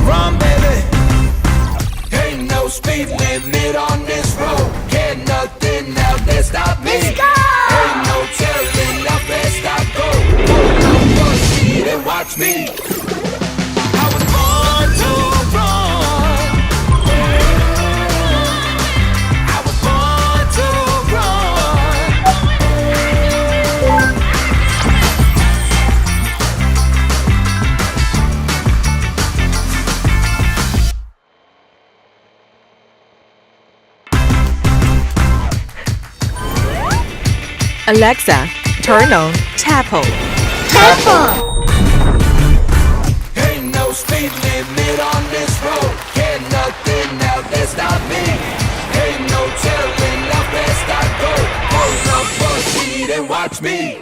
run, baby. Ain't no speed limit on this road. Can't nothing out there stop me. Let's go! Ain't no telling how fast I go. Hold on for a seat and watch me. I was born to run. I was born to run. Alexa, turn on Tapo. Tapo. Ain't no speed limit on this road. Can't nothing out there stop me. Ain't no telling how fast I go. Hold up for a seat and watch me.